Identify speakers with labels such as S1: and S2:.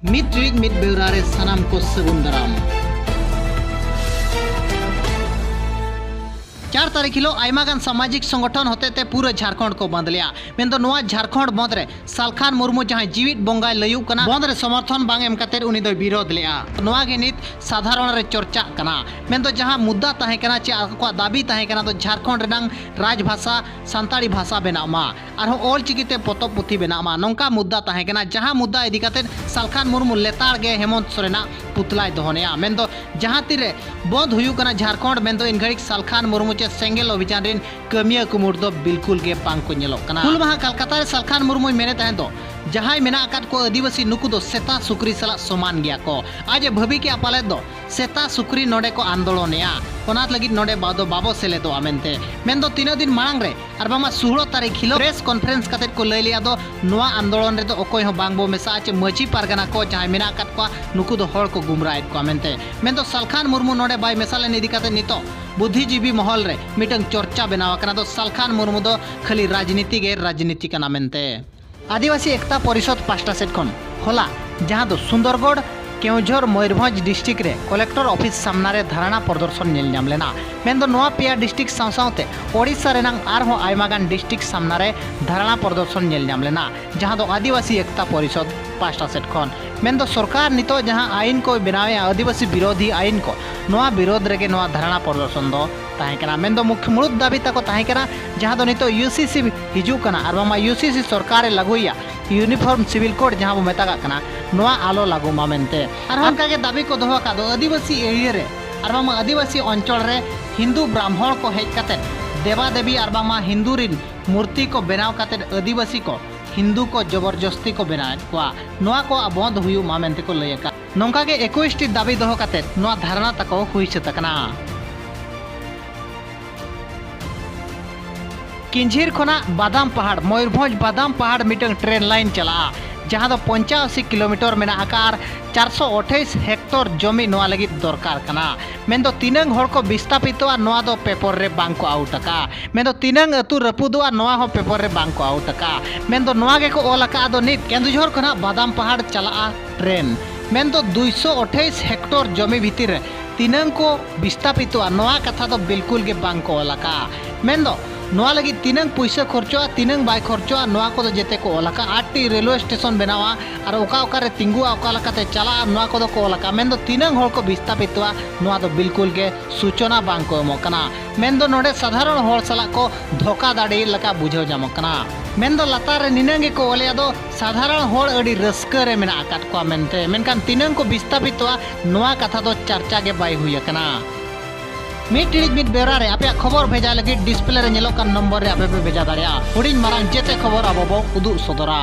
S1: ᱢᱤᱫ ᱴᱤᱲᱤᱡ ᱢᱤᱫ ᱵᱮᱣᱨᱟ ᱨᱮ ᱥᱟᱱᱟᱢ ᱠᱚ ᱥᱟᱹᱜᱩᱱ ᱫᱟᱨᱟᱢ। 4 तारीख हिलो आयमागान सामाजिक संगठन होते पूरा झारखंड को बंद लिया मेन झारखंड बंद रे सालखान मुर्मू जहां जीवित बंगाय लयुक कना बंद रे समर्थन बांग एम कते उनी दो विरोध लिया नोआ गे नित साधारण रे चर्चा कना मेन जहां मुद्दा ताहे कना चे आको दाबी ताहे कना तो झारखंड रेनांग राजभाषा सान्ताड़ी भाषा बनामा आरो ऑल चिकिते पोतब पुथी बनामा नोंका मुद्दा ताहे कना जहां मुद्दा इदी कते सालखान मुर्मू लेताड़ गे हेमंत सोरेना पुतलाय दोहनेया मेन जहां तिरे बंद हुयु कना झारखंड मेन इन घड़िक सालखान मुर्मू सेंगेल अभियान रिन कमिया कुमुर दो बिल्कुल के बांग को नेलोक कना हुल माहा कलकत्ता रे सालखान मुर्मू मेने तहन दो जहां मेना आकात को आदिवासी नुकु दो सेता सुक्री सला समान गया को आज भबी के पाले दो सेता सुक्री नोडे को आंदोलनया ओनात लगी नोडे बादो बाबो सेले दो आमेनते मेन दो 3 दिन मांग रे और बामा 16 तारीख हिलो प्रेस कॉन्फ्रेंस कते को लय लिया दो नोआ आंदोलन रे दो ओकोय हो बांगबो मेसा चे मची पारगना को जहां मेना आकात को नुकु दो हड़ को गुमरायत को आमेनते मेन दो सालखान मुर्मू नोडे बाय मेसाले निदि कते नितो बुद्धिजीवी महल रे मिटंग चर्चा बनावा कना दो सालखान मुर्मू दो खाली राजनीति गे राजनीति कना मेनते आदिवासी एकता परिषद पास्टा सेट खन होला जहां दो सुंदरगढ़ केउझर मयूरभंज डिस्ट्रिक्ट रे कलेक्टर ऑफिस सामना रे धारणा प्रदर्शन नेल नाम लेना मेन दो नोआ पेया डिस्ट्रिक्ट सावसावते ओडिशा रेनांग आरहो आयमागान डिस्ट्रिक्ट सामना रे धारणा प्रदर्शन नेल नाम लेना जहां दो आदिवासी एकता परिषद पास्टा सेट खन मेन दो सरकार नितो जहां आईन को बनावे आदिवासी विरोधी आईन को नोआ विरोध रेगे नोआ धारणा प्रदर्शन दो ताहेकना मेन दो मुख्य मुलुद दाबी तको ताहेकना जहां दो नितो यूसीसी हिजू कना आर मामा यूसीसी सरकार लागुया यूनिफॉर्म सिविल कोड जहां बो मेता कना नोआ आलो लागू मा मेनते आर हनका के दाबी को दोहो का दो आदिवासी एरिया रे आर मामा आदिवासी अंचल रे हिंदू ब्राह्मण को हेज कते देवा देवी आर मामा हिंदू रिन मूर्ति को बनाव कते आदिवासी को हिंदू को जबरदस्ती को बनाए कोआ नोआ को बंद हुयु मा मेनते को लयका नोंका के 21 टी दाबी दोहो कते नोआ धारणा तको हुई छतकना किंझिर खोना बादाम पहाड़ मयूरभंज बादाम पहाड़ मिटंग ट्रेन लाइन चला जहां दो 85 किलोमीटर मेना आकार 428 हेक्टर जमी नोआ लगी दरकार कना मेन दो तीनंग हड़ को विस्थापितवा नोआ दो पेपर रे बांग को आउटका मेन दो तीनंग अतु रपुदवा नोआ हो पेपर रे बांग को आउटका मेन दो नोआ गे को ओलका दो नित केंदुझर खोना बादाम पहाड़ चला ट्रेन मेन दो 228 हेक्टर जमी भीतर तीनंग को विस्थापितवा नोआ कथा दो बिल्कुल के बांग को ओलका मेन दो नोआ लगी तीनंग पैसा खर्चोआ तीनंग बाय खर्चोआ नोआ को जेते को ओलका 8टी रेलवे स्टेशन बनावा और ओका ओका रे तिंगुआ ओका लकाते चला नोआ को दो को ओलका मेन दो तीनंग हड़ को विस्थापितवा नोआ दो बिल्कुल के सूचना बांग को एमो कना मेन दो नोडे साधारण हड़ सला को धोखा दाड़ी लका बुझाव जामो कना मेन दो लातार रे निनंग को ओले दो साधारण हड़ अडी रस्का रे मेना आकात को मेनते मेनकान तीनंग को विस्थापितवा नोआ कथा दो चर्चा के बाय हुई कना मिड टिड़िज मिड बेरा रे आपे खबर भेजा लगी डिस्प्ले रे नेलोकान नंबर रे आपे पे भेजा दाड़िया हुडिंग मारांग जेते खबर आबो बो उदुग सदरा।